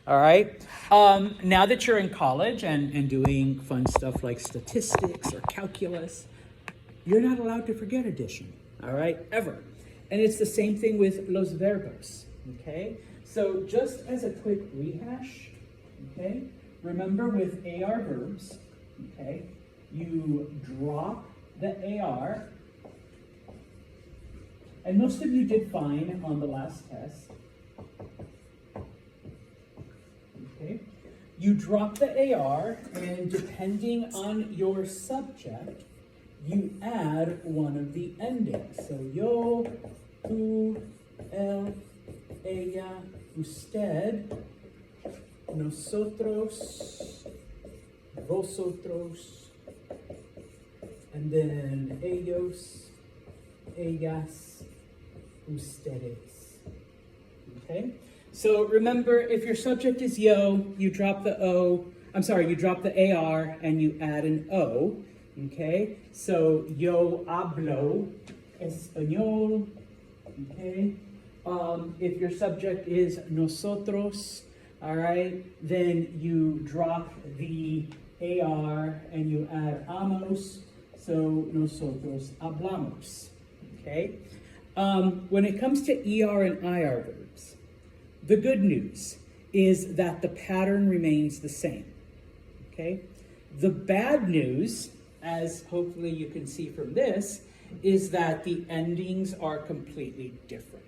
All right. Now that you're in college and doing fun stuff like statistics or calculus, you're not allowed to forget addition. All right, ever. And it's the same thing with los verbos. Okay. So just as a quick rehash, okay, remember with AR verbs, okay, you drop the AR, and most of you did fine on the last test. Okay, you drop the AR, and depending on your subject, you add one of the endings. So yo, tú, él, ella, usted, nosotros, vosotros, and then ellos, ellas, ustedes. Okay? So remember, if your subject is yo, you drop the O, you drop the AR and you add an O. Okay? So yo hablo español. Okay? If your subject is nosotros, all right, then you drop the AR and you add amos, so nosotros hablamos, okay? When it comes to ER and IR verbs, the good news is that the pattern remains the same, okay? The bad news, as hopefully you can see from this, is that the endings are completely different.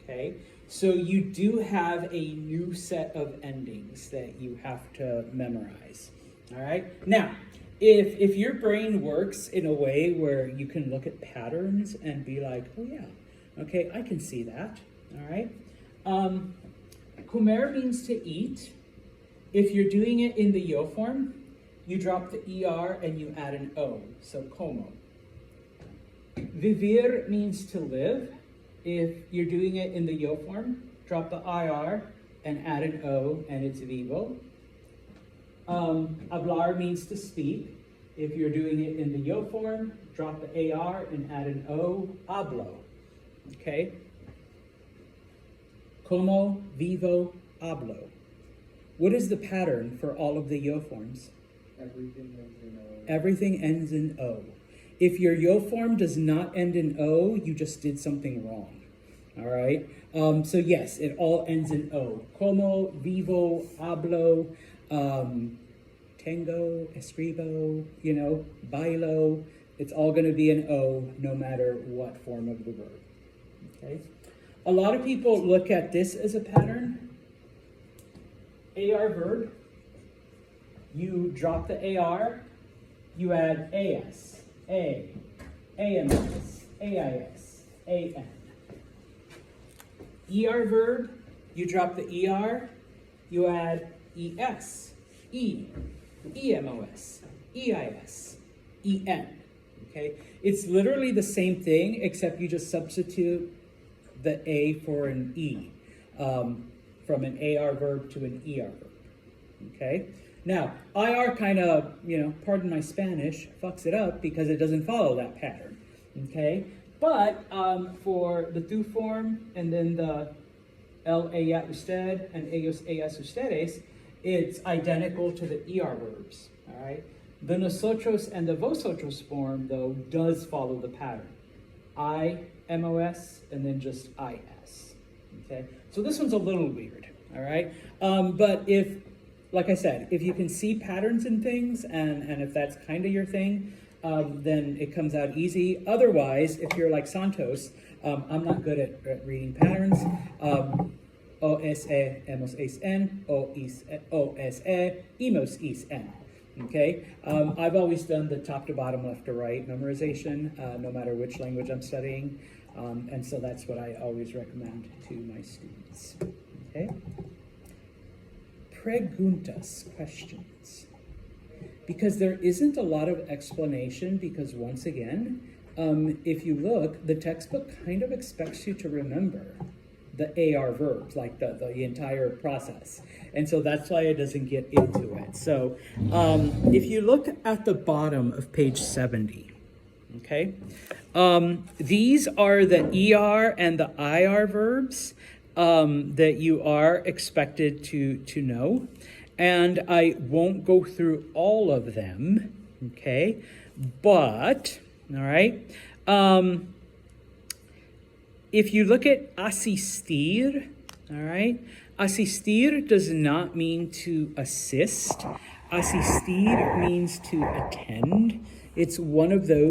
Okay, so you do have a new set of endings that you have to memorize. All right, now if your brain works in a way where you can look at patterns and be like, oh yeah, okay, I can see that. All right, comer means to eat. If you're doing it in the yo form, you drop the ER and you add an O, so como. Vivir means to live. If you're doing it in the yo form, drop the IR and add an O, and it's vivo. Hablar means to speak. If you're doing it in the yo form, drop the AR and add an O, hablo. Okay? Como, vivo, hablo. What is the pattern for all of the yo forms? Everything ends in O. Everything ends in O. If your yo form does not end in O, you just did something wrong. All right? So yes, it all ends in O. Como, vivo, hablo, tengo, escribo, bailo. It's all going to be an O no matter what form of the verb. Okay? A lot of people look at this as a pattern. AR verb. You drop the AR, you add AS. A, AMS, AIS, AN. ER verb, you drop the ER, you add ES, E, EMOS, EIS, EN. Okay? It's literally the same thing, except you just substitute the A for an E, from an AR verb to an ER verb. Okay? Now, IR kind of, pardon my Spanish, fucks it up because it doesn't follow that pattern, okay? But for the tú form and then the él, ella, usted, and ellos, ellas, ustedes, it's identical to the ER verbs, all right? The nosotros and the vosotros form, though, does follow the pattern. I, MOS, and then just IS, okay? So this one's a little weird, all right? But like I said, if you can see patterns in things, and if that's kind of your thing, then it comes out easy. Otherwise, if you're like Santos, I'm not good at reading patterns. O-S-E, emos, es, en, O-S-E, emos, is, en. Okay? I've always done the top to bottom, left to right memorization, no matter which language I'm studying. And so that's what I always recommend to my students. Okay? Preguntas, questions. Because there isn't a lot of explanation, because once again, if you look, the textbook kind of expects you to remember the AR verbs, like the entire process. And so that's why it doesn't get into it. So if you look at the bottom of page 70, okay, these are the ER and the IR verbs. that you are expected to know. And I won't go through all of them, okay? But, all right, if you look at asistir, all right, asistir does not mean to assist. Asistir means to attend. It's one of those